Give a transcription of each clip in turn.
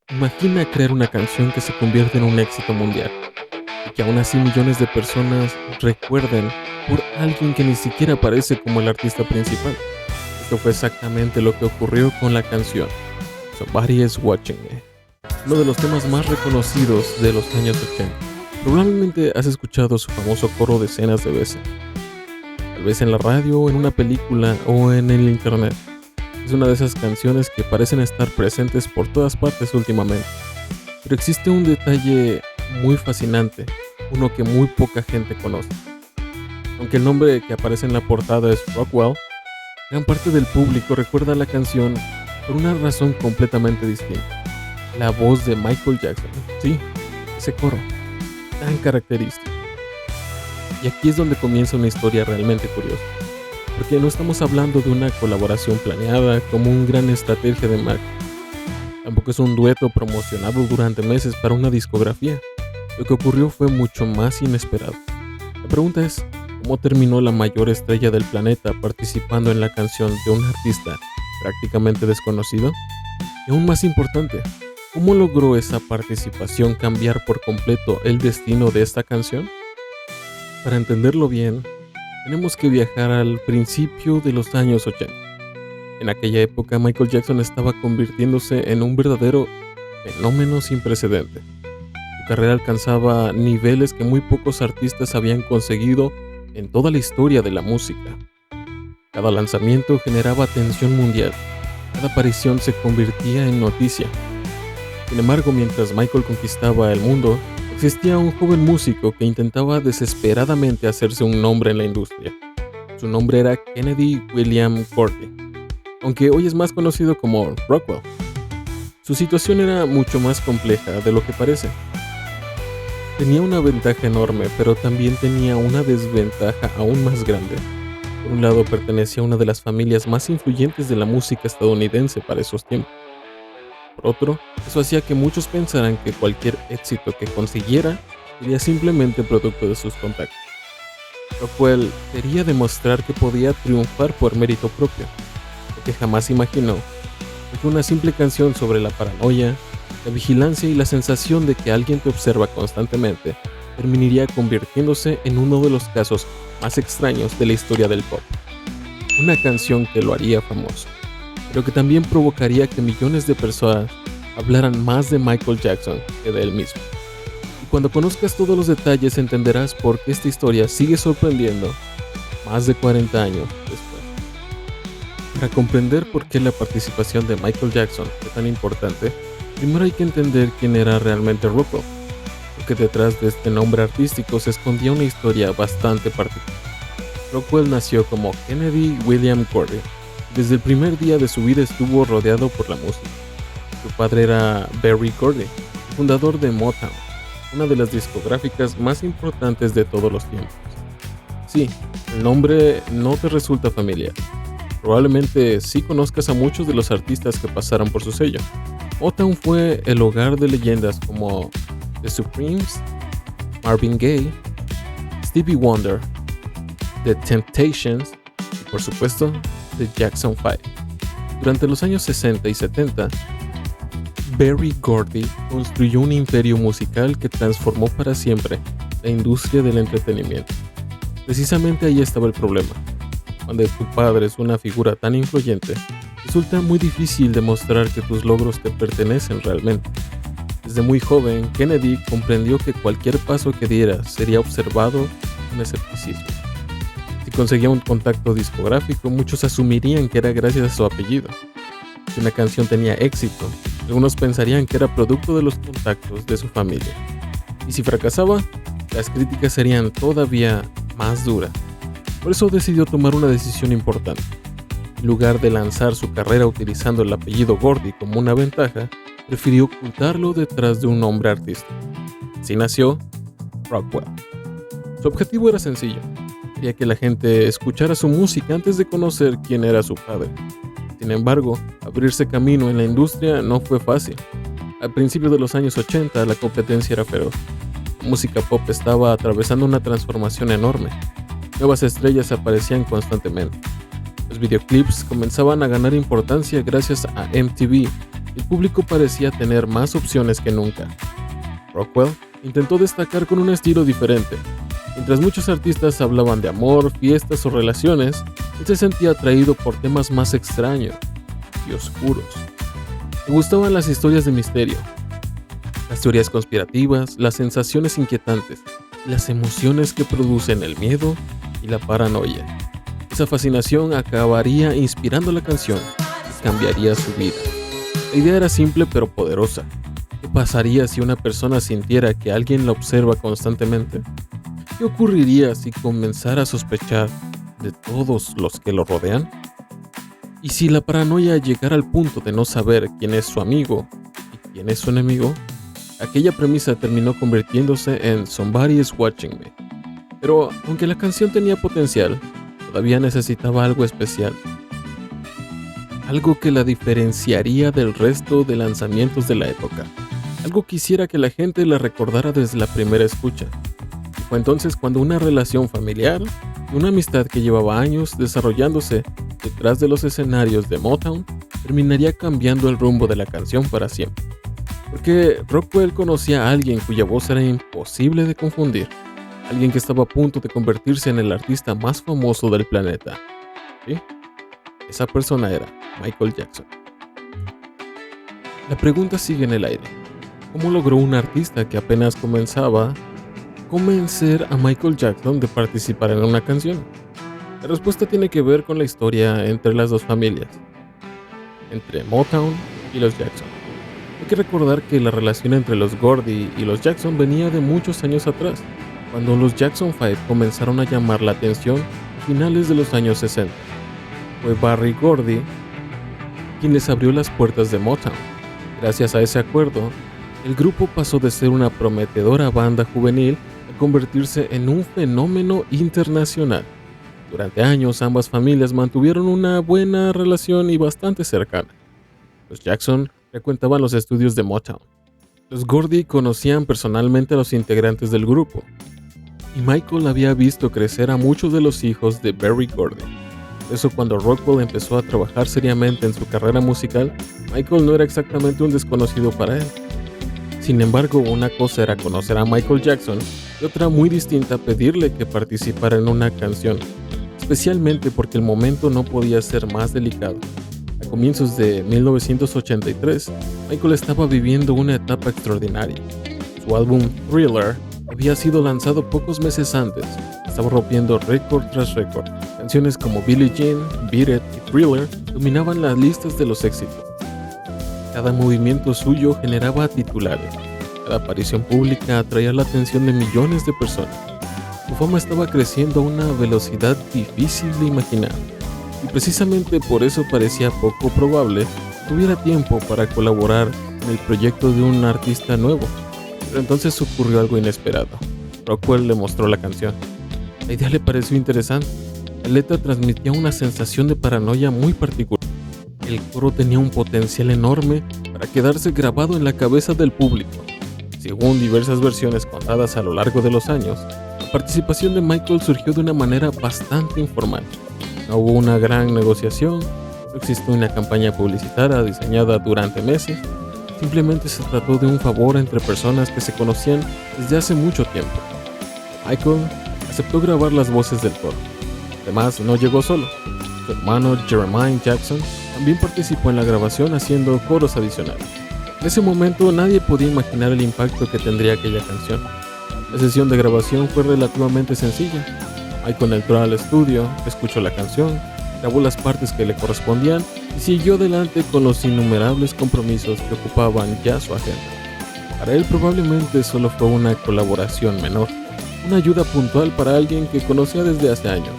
Imagina crear una canción que se convierte en un éxito mundial y que aún así millones de personas recuerden por alguien que ni siquiera aparece como el artista principal. Esto fue exactamente lo que ocurrió con la canción Somebody is Watching Me, uno de los temas más reconocidos de los años 80. Probablemente has escuchado su famoso coro decenas de veces, tal vez en la radio, en una película o en el internet. Es una de esas canciones que parecen estar presentes por todas partes últimamente. Pero existe un detalle muy fascinante, uno que muy poca gente conoce. Aunque el nombre que aparece en la portada es Rockwell, gran parte del público recuerda la canción por una razón completamente distinta. La voz de Michael Jackson. Sí, ese coro, tan característico. Y aquí es donde comienza una historia realmente curiosa. Porque no estamos hablando de una colaboración planeada como una gran estrategia de marketing. Tampoco es un dueto promocionado durante meses para una discografía. Lo que ocurrió fue mucho más inesperado. La pregunta es, ¿cómo terminó la mayor estrella del planeta participando en la canción de un artista prácticamente desconocido? Y aún más importante, ¿cómo logró esa participación cambiar por completo el destino de esta canción? Para entenderlo bien, tenemos que viajar al principio de los años 80. En aquella época, Michael Jackson estaba convirtiéndose en un verdadero fenómeno sin precedente. Su carrera alcanzaba niveles que muy pocos artistas habían conseguido en toda la historia de la música. Cada lanzamiento generaba atención mundial. Cada aparición se convertía en noticia. Sin embargo, mientras Michael conquistaba el mundo, existía un joven músico que intentaba desesperadamente hacerse un nombre en la industria. Su nombre era Kennedy William Gordy, aunque hoy es más conocido como Rockwell. Su situación era mucho más compleja de lo que parece. Tenía una ventaja enorme, pero también tenía una desventaja aún más grande. Por un lado, pertenecía a una de las familias más influyentes de la música estadounidense para esos tiempos. Por otro, eso hacía que muchos pensaran que cualquier éxito que consiguiera sería simplemente producto de sus contactos. Rockwell quería demostrar que podía triunfar por mérito propio. Lo que jamás imaginó fue que una simple canción sobre la paranoia, la vigilancia y la sensación de que alguien te observa constantemente terminaría convirtiéndose en uno de los casos más extraños de la historia del pop. Una canción que lo haría famoso, pero que también provocaría que millones de personas hablaran más de Michael Jackson que de él mismo. Y cuando conozcas todos los detalles entenderás por qué esta historia sigue sorprendiendo más de 40 años después. Para comprender por qué la participación de Michael Jackson fue tan importante, primero hay que entender quién era realmente Rockwell, porque detrás de este nombre artístico se escondía una historia bastante particular. Rockwell nació como Kennedy William Gordy. Desde el primer día de su vida estuvo rodeado por la música. Su padre era Berry Gordy, fundador de Motown, una de las discográficas más importantes de todos los tiempos. Sí, el nombre no te resulta familiar. Probablemente sí conozcas a muchos de los artistas que pasaron por su sello. Motown fue el hogar de leyendas como The Supremes, Marvin Gaye, Stevie Wonder, The Temptations y por supuesto The Jackson 5. Durante los años 60 y 70, Berry Gordy construyó un imperio musical que transformó para siempre la industria del entretenimiento. Precisamente ahí estaba el problema. Cuando tu padre es una figura tan influyente, resulta muy difícil demostrar que tus logros te pertenecen realmente. Desde muy joven, Kennedy comprendió que cualquier paso que diera sería observado con escepticismo. Si conseguía un contacto discográfico, muchos asumirían que era gracias a su apellido. Si una canción tenía éxito, algunos pensarían que era producto de los contactos de su familia. Y si fracasaba, las críticas serían todavía más duras. Por eso decidió tomar una decisión importante. En lugar de lanzar su carrera utilizando el apellido Gordy como una ventaja, prefirió ocultarlo detrás de un nombre artístico. Así nació Rockwell. Su objetivo era sencillo. Quería que la gente escuchara su música antes de conocer quién era su padre. Sin embargo, abrirse camino en la industria no fue fácil. Al principio de los años 80, la competencia era feroz. La música pop estaba atravesando una transformación enorme. Nuevas estrellas aparecían constantemente. Los videoclips comenzaban a ganar importancia gracias a MTV el público parecía tener más opciones que nunca. Rockwell intentó destacar con un estilo diferente. Mientras muchos artistas hablaban de amor, fiestas o relaciones, él se sentía atraído por temas más extraños y oscuros. Le gustaban las historias de misterio, las teorías conspirativas, las sensaciones inquietantes, las emociones que producen el miedo y la paranoia. Esa fascinación acabaría inspirando la canción y cambiaría su vida. La idea era simple pero poderosa. ¿Qué pasaría si una persona sintiera que alguien la observa constantemente? ¿Qué ocurriría si comenzara a sospechar de todos los que lo rodean? ¿Y si la paranoia llegara al punto de no saber quién es su amigo y quién es su enemigo? Aquella premisa terminó convirtiéndose en Somebody is Watching Me. Pero aunque la canción tenía potencial, todavía necesitaba algo especial. Algo que la diferenciaría del resto de lanzamientos de la época. Algo que hiciera que la gente la recordara desde la primera escucha. Y fue entonces cuando una relación familiar y una amistad que llevaba años desarrollándose detrás de los escenarios de Motown terminaría cambiando el rumbo de la canción para siempre. Porque Rockwell conocía a alguien cuya voz era imposible de confundir. Alguien que estaba a punto de convertirse en el artista más famoso del planeta. ¿Sí? Esa persona era Michael Jackson. La pregunta sigue en el aire. ¿Cómo logró un artista que apenas comenzaba convencer a Michael Jackson de participar en una canción? La respuesta tiene que ver con la historia entre las dos familias, entre Motown y los Jackson. Hay que recordar que la relación entre los Gordy y los Jackson venía de muchos años atrás, cuando los Jackson 5 comenzaron a llamar la atención a finales de los años 60. Fue Berry Gordy quien les abrió las puertas de Motown. Gracias a ese acuerdo, el grupo pasó de ser una prometedora banda juvenil a convertirse en un fenómeno internacional. Durante años ambas familias mantuvieron una buena relación y bastante cercana. Los Jackson frecuentaban los estudios de Motown. Los Gordy conocían personalmente a los integrantes del grupo, y Michael había visto crecer a muchos de los hijos de Berry Gordy. Por eso cuando Rockwell empezó a trabajar seriamente en su carrera musical, Michael no era exactamente un desconocido para él. Sin embargo, una cosa era conocer a Michael Jackson y otra muy distinta pedirle que participara en una canción, especialmente porque el momento no podía ser más delicado. A comienzos de 1983, Michael estaba viviendo una etapa extraordinaria. Su álbum Thriller había sido lanzado pocos meses antes. Estaba rompiendo récord tras récord. Canciones como Billie Jean, Beat It y Thriller dominaban las listas de los éxitos. Cada movimiento suyo generaba titulares. Cada aparición pública atraía la atención de millones de personas. Su fama estaba creciendo a una velocidad difícil de imaginar. Y precisamente por eso parecía poco probable que tuviera tiempo para colaborar en el proyecto de un artista nuevo. Pero entonces ocurrió algo inesperado. Rockwell le mostró la canción. La idea le pareció interesante. La letra transmitía una sensación de paranoia muy particular. El coro tenía un potencial enorme para quedarse grabado en la cabeza del público. Según diversas versiones contadas a lo largo de los años, la participación de Michael surgió de una manera bastante informal. No hubo una gran negociación, no existió una campaña publicitaria diseñada durante meses, simplemente se trató de un favor entre personas que se conocían desde hace mucho tiempo. Michael aceptó grabar las voces del coro. Además, no llegó solo. Su hermano Jeremiah Jackson también participó en la grabación haciendo coros adicionales. En ese momento nadie podía imaginar el impacto que tendría aquella canción. La sesión de grabación fue relativamente sencilla. Michael entró al estudio, escuchó la canción, grabó las partes que le correspondían y siguió adelante con los innumerables compromisos que ocupaban ya su agenda. Para él probablemente solo fue una colaboración menor, una ayuda puntual para alguien que conocía desde hace años,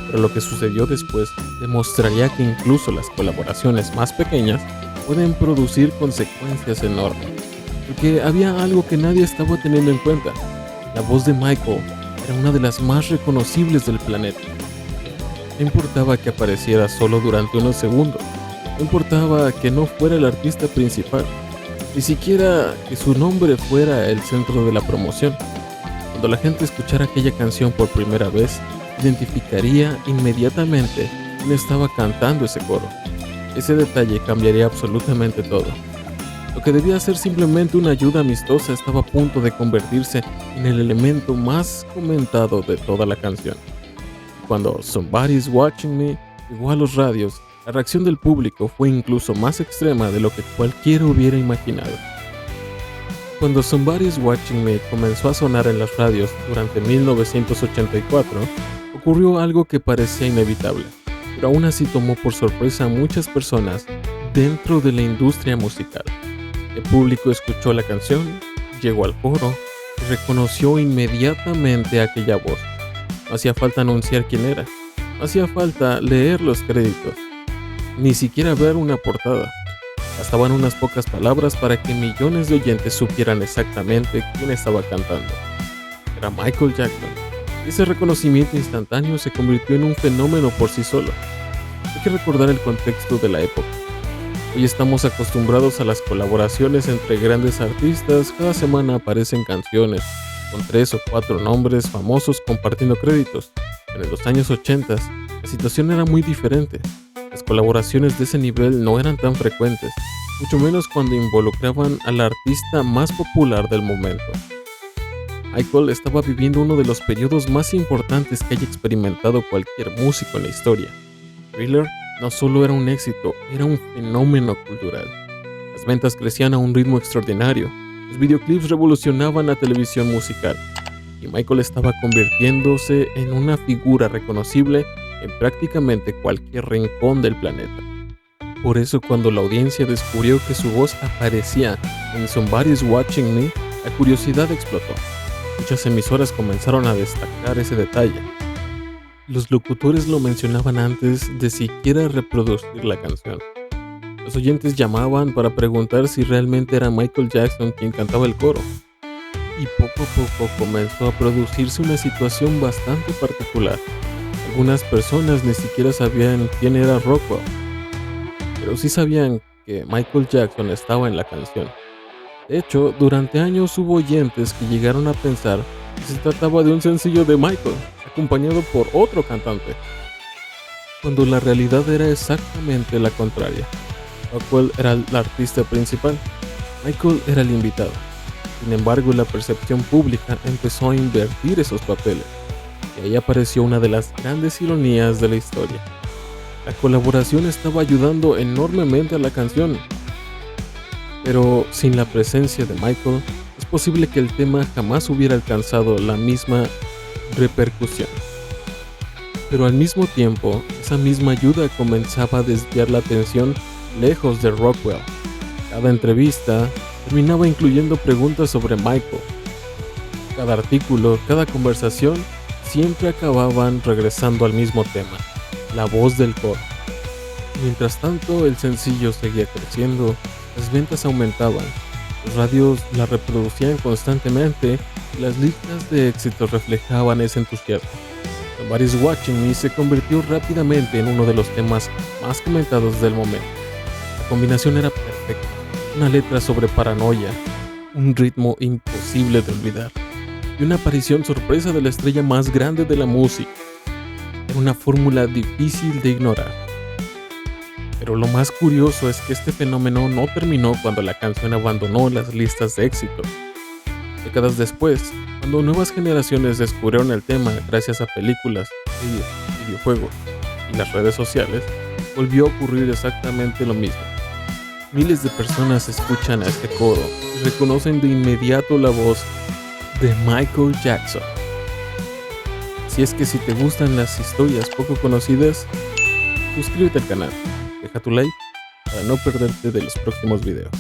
pero lo que sucedió después demostraría que incluso las colaboraciones más pequeñas pueden producir consecuencias enormes, porque había algo que nadie estaba teniendo en cuenta. La voz de Michael era una de las más reconocibles del planeta. No importaba que apareciera solo durante unos segundos, no importaba que no fuera el artista principal, ni siquiera que su nombre fuera el centro de la promoción. Cuando la gente escuchara aquella canción por primera vez, identificaría inmediatamente quién estaba cantando ese coro. Ese detalle cambiaría absolutamente todo. Lo que debía ser simplemente una ayuda amistosa estaba a punto de convertirse en el elemento más comentado de toda la canción. Cuando Somebody's Watching Me llegó a los radios, la reacción del público fue incluso más extrema de lo que cualquiera hubiera imaginado. Cuando Somebody's Watching Me comenzó a sonar en las radios durante 1984, ocurrió algo que parecía inevitable, pero aún así tomó por sorpresa a muchas personas dentro de la industria musical. El público escuchó la canción, llegó al coro y reconoció inmediatamente aquella voz. No hacía falta anunciar quién era, no hacía falta leer los créditos, ni siquiera ver una portada. Bastaban unas pocas palabras para que millones de oyentes supieran exactamente quién estaba cantando. Era Michael Jackson. Ese reconocimiento instantáneo se convirtió en un fenómeno por sí solo. Hay que recordar el contexto de la época. Hoy estamos acostumbrados a las colaboraciones entre grandes artistas. Cada semana aparecen canciones con 3 o 4 nombres famosos compartiendo créditos. Pero en los años 80 la situación era muy diferente. Las colaboraciones de ese nivel no eran tan frecuentes, mucho menos cuando involucraban al artista más popular del momento. Michael estaba viviendo uno de los periodos más importantes que haya experimentado cualquier músico en la historia. Thriller no solo era un éxito, era un fenómeno cultural. Las ventas crecían a un ritmo extraordinario, los videoclips revolucionaban la televisión musical, y Michael estaba convirtiéndose en una figura reconocible en prácticamente cualquier rincón del planeta. Por eso, cuando la audiencia descubrió que su voz aparecía en Somebody's Watching Me, la curiosidad explotó. Muchas emisoras comenzaron a destacar ese detalle. Los locutores lo mencionaban antes de siquiera reproducir la canción. Los oyentes llamaban para preguntar si realmente era Michael Jackson quien cantaba el coro. Y poco a poco comenzó a producirse una situación bastante particular. Algunas personas ni siquiera sabían quién era Rockwell, pero sí sabían que Michael Jackson estaba en la canción. De hecho, durante años hubo oyentes que llegaron a pensar que se trataba de un sencillo de Michael, acompañado por otro cantante, cuando la realidad era exactamente la contraria. Rockwell era el artista principal, Michael era el invitado. Sin embargo, la percepción pública empezó a invertir esos papeles, y ahí apareció una de las grandes ironías de la historia. La colaboración estaba ayudando enormemente a la canción, pero sin la presencia de Michael, es posible que el tema jamás hubiera alcanzado la misma repercusión. Pero al mismo tiempo, esa misma ayuda comenzaba a desviar la atención lejos de Rockwell. Cada entrevista terminaba incluyendo preguntas sobre Michael. Cada artículo, cada conversación, siempre acababan regresando al mismo tema, la voz del coro. Mientras tanto, el sencillo seguía creciendo, las ventas aumentaban, los radios la reproducían constantemente y las listas de éxitos reflejaban ese entusiasmo. Somebody's Watching Me se convirtió rápidamente en uno de los temas más comentados del momento. La combinación era perfecta, una letra sobre paranoia, un ritmo imposible de olvidar y una aparición sorpresa de la estrella más grande de la música. Era una fórmula difícil de ignorar. Pero lo más curioso es que este fenómeno no terminó cuando la canción abandonó las listas de éxitos. Décadas después, cuando nuevas generaciones descubrieron el tema gracias a películas, videojuegos y las redes sociales, volvió a ocurrir exactamente lo mismo. Miles de personas escuchan a este coro y reconocen de inmediato la voz de Michael Jackson. Así es que si te gustan las historias poco conocidas, suscríbete al canal, deja tu like para no perderte de los próximos videos.